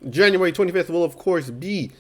January 25th will, of course, be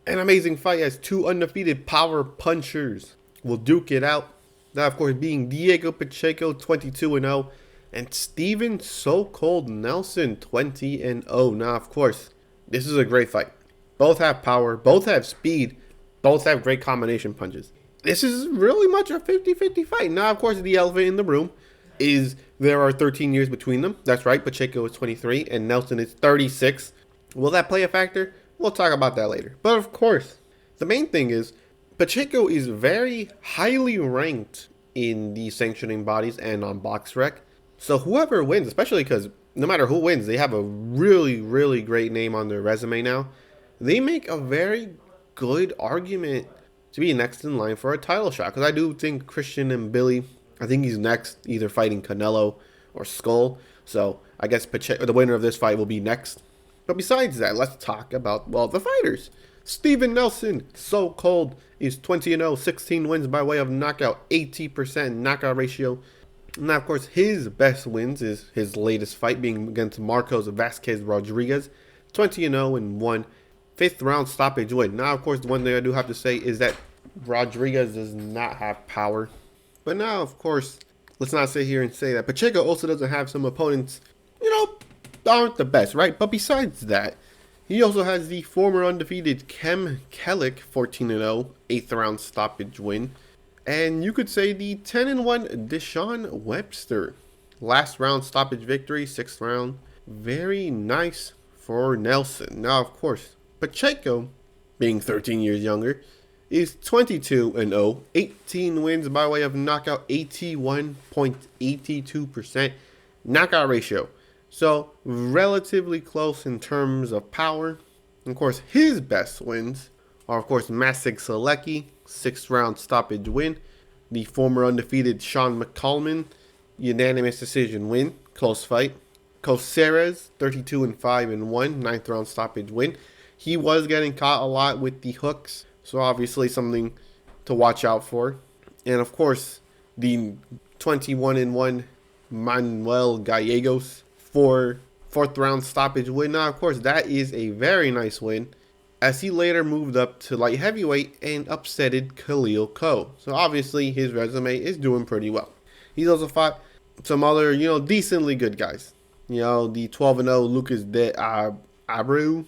an amazing fight as two undefeated power punchers will duke it out. That, of course, being Diego Pacheco, 22-0, and Steven So Cold Nelson, 20-0. Now, of course, this is a great fight. Both have power, both have speed, both have great combination punches. This is really much a 50-50 fight. Now, of course, the elephant in the room is there are 13 years between them. That's right, Pacheco is 23 and Nelson is 36. Will that play a factor? We'll talk about that later. But of course, the main thing is Pacheco is very highly ranked in the sanctioning bodies and on BoxRec. So whoever wins, especially because no matter who wins, they have a really, really great name on their resume now. They make a very good argument to be next in line for a title shot. Because I do think Christian and Billy, I think he's next, either fighting Canelo or Skull. So I guess Pacheco, the winner of this fight will be next. But besides that, let's talk about, well, the fighters. Steven Nelson, So Cold, is 20-0, 16 wins by way of knockout, 80% knockout ratio. Now, of course, his best wins is his latest fight being against Marcos Vasquez Rodriguez, 20-0 and 1 fifth round stoppage win. Now, of course, the one thing I do have to say is that Rodriguez does not have power. But now, of course, let's not sit here and say that Pacheco also doesn't have some opponents, aren't the best, right? But besides that, he also has the former undefeated Kem Kellick, 14-0, 8th round stoppage win. And you could say the 10-1 Deshaun Webster, last round stoppage victory, 6th round. Very nice for Nelson. Now, of course, Pacheco, being 13 years younger, is 22-0, 18 wins by way of knockout, 81.82% knockout ratio. So, relatively close in terms of power. Of course, his best wins are, of course, Masig Selecki, 6th round stoppage win. The former undefeated Sean McCollum, unanimous decision win, close fight. Coceres, 32-5-1, 9th round stoppage win. He was getting caught a lot with the hooks, so obviously something to watch out for. And, of course, the 21-1 Manuel Gallegos, 4th round stoppage win. Now, of course, that is a very nice win, as he later moved up to light heavyweight and upsetted Khalil Ko. So obviously his resume is doing pretty well. He's also fought some other, decently good guys. The 12-0 Lucas de Abreu,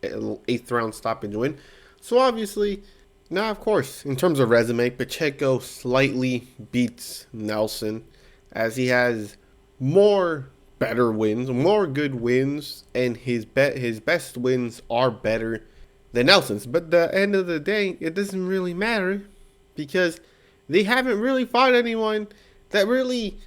8th round stoppage win. So obviously, now of course, in terms of resume, Pacheco slightly beats Nelson, as he has more better wins, more good wins, and his best wins are better than Nelson's. But at the end of the day, it doesn't really matter, because they haven't really fought anyone that really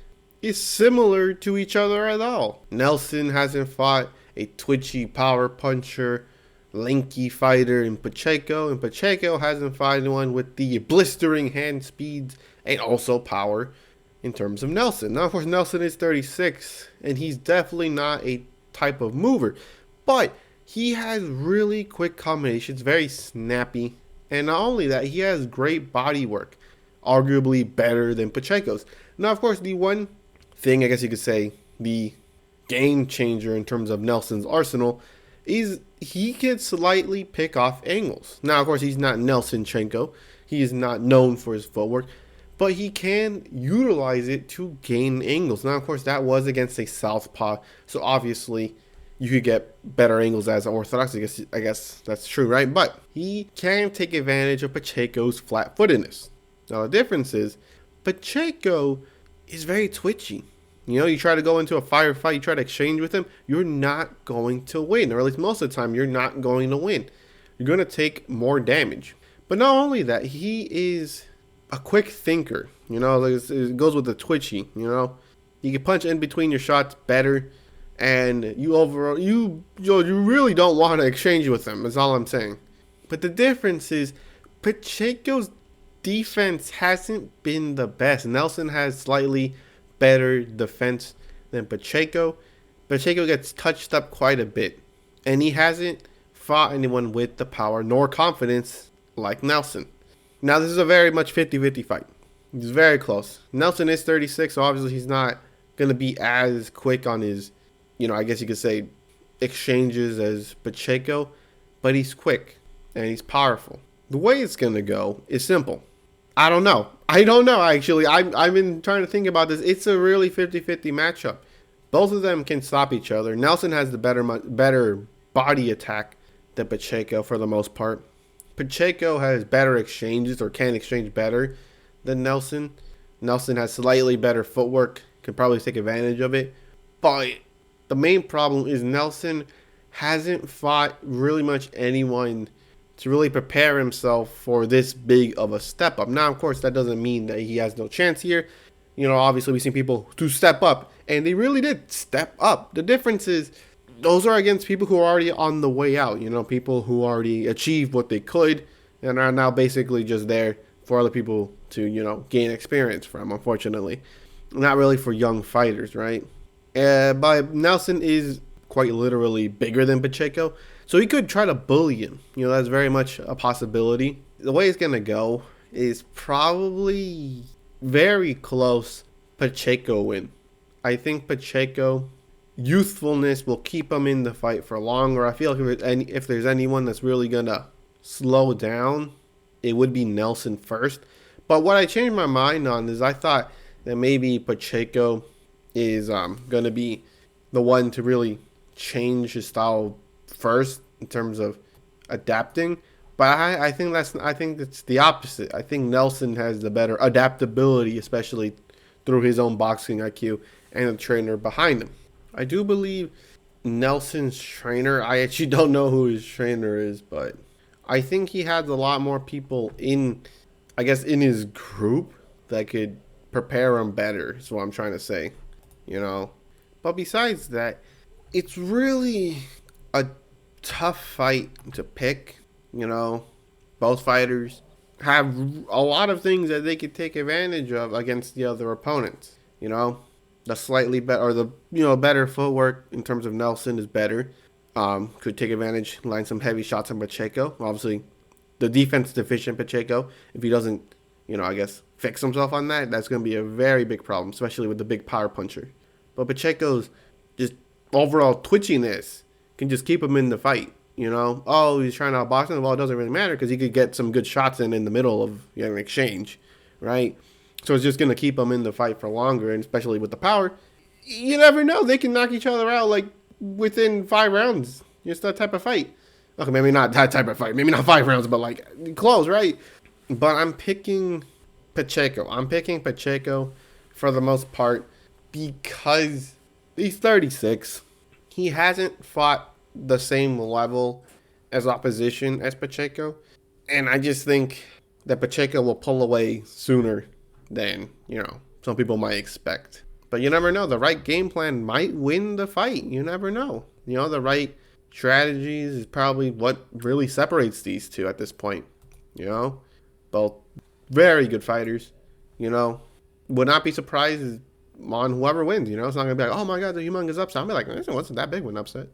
is similar to each other at all. Nelson hasn't fought a twitchy power puncher, lanky fighter in Pacheco, and Pacheco hasn't fought anyone with the blistering hand speeds and also power in terms of Nelson. Now, of course, Nelson is 36, and he's definitely not a type of mover, but he has really quick combinations, very snappy, and not only that, he has great body work, arguably better than Pacheco's. Now, of course, the one thing, I guess you could say, the game changer in terms of Nelson's arsenal is he can slightly pick off angles. Now, of course, he's not Nelsonchenko. He is not known for his footwork, but he can utilize it to gain angles. Now, of course, that was against a southpaw, so obviously you could get better angles as orthodox. I guess that's true, right? But he can take advantage of Pacheco's flat-footedness. Now, the difference is Pacheco is very twitchy. You try to go into a firefight, you try to exchange with him, you're not going to win. Or at least most of the time, you're not going to win. You're going to take more damage. But not only that, he is a quick thinker. It goes with the twitchy, You can punch in between your shots better. And you really don't want to exchange with him, is all I'm saying. But the difference is Pacheco's defense hasn't been the best. Nelson has slightly better defense than Pacheco. Pacheco gets touched up quite a bit, and he hasn't fought anyone with the power nor confidence like Nelson. Now, this is a very much 50-50 fight. It's very close. Nelson is 36, so obviously he's not going to be as quick on his, I guess you could say, exchanges as Pacheco, but he's quick and he's powerful. The way it's going to go is simple. I don't know. I don't know, actually. I've been trying to think about this. It's a really 50-50 matchup. Both of them can stop each other. Nelson has the better body attack than Pacheco for the most part. Pacheco has better exchanges or can exchange better than Nelson. Nelson has slightly better footwork, can probably take advantage of it. But the main problem is Nelson hasn't fought really much anyone to really prepare himself for this big of a step up. Now, of course, that doesn't mean that he has no chance here. You know, obviously we've seen people to step up, and they really did step up. The difference is those are against people who are already on the way out, you know, people who already achieved what they could and are now basically just there for other people to, you know, gain experience from, unfortunately. Not really for young fighters, right? But Nelson is quite literally bigger than Pacheco, so he could try to bully him. You know, that's very much a possibility. The way it's going to go is probably very close Pacheco win. I think Pacheco youthfulness will keep him in the fight for longer. I feel like if there's anyone that's really going to slow down, it would be Nelson first. But what I changed my mind on is I thought that maybe Pacheco is going to be the one to really change his style first in terms of adapting. But I think it's the opposite. I think Nelson has the better adaptability, especially through his own boxing IQ and the trainer behind him. I do believe Nelson's trainer, I actually don't know who his trainer is, but I think he has a lot more people in his group that could prepare him better, is what I'm trying to say, you know. But besides that, it's really a tough fight to pick, you know. Both fighters have a lot of things that they could take advantage of against the other opponents, you know. The slightly better, or the, you know, better footwork in terms of Nelson is better. Could take advantage, line some heavy shots on Pacheco. Obviously, the defense deficient Pacheco, if he doesn't, you know, I guess, fix himself on that, that's going to be a very big problem, especially with the big power puncher. But Pacheco's just overall twitchiness can just keep him in the fight, you know. Oh, he's trying to outbox him. Well, it doesn't really matter because he could get some good shots in the middle of, you know, an exchange, right? So it's just going to keep them in the fight for longer, and especially with the power. You never know. They can knock each other out, like, within 5 rounds. It's that type of fight. Okay, maybe not that type of fight. Maybe not 5 rounds, but, like, close, right? But I'm picking Pacheco. I'm picking Pacheco for the most part because he's 36. He hasn't fought the same level as opposition as Pacheco. And I just think that Pacheco will pull away sooner than, you know, some people might expect. But you never know. The right game plan might win the fight. You never know. You know, the right strategies is probably what really separates these two at this point. You know, both very good fighters. You know, would not be surprised on whoever wins. You know, it's not going to be like, oh my God, the humongous upset. I'll be like, it wasn't that big of an upset.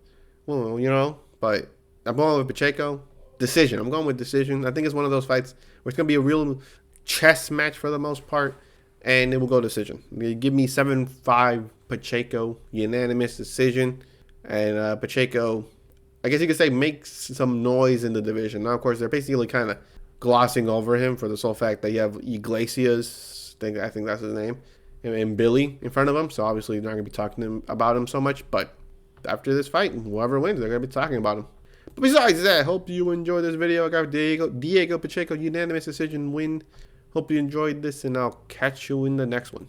Well, you know, but I'm going with Pacheco. Decision. I'm going with decision. I think it's one of those fights where it's going to be a real chess match for the most part, and it will go decision. Give me 7-5 Pacheco, unanimous decision, and Pacheco, I guess you could say, makes some noise in the division. Now, of course, they're basically kind of glossing over him for the sole fact that you have Iglesias, I think that's his name, and Billy in front of him, so obviously they're not going to be talking about him so much, but after this fight, whoever wins, they're going to be talking about him. But besides that, hope you enjoyed this video. I got Diego Pacheco, unanimous decision win. Hope you enjoyed this, and I'll catch you in the next one.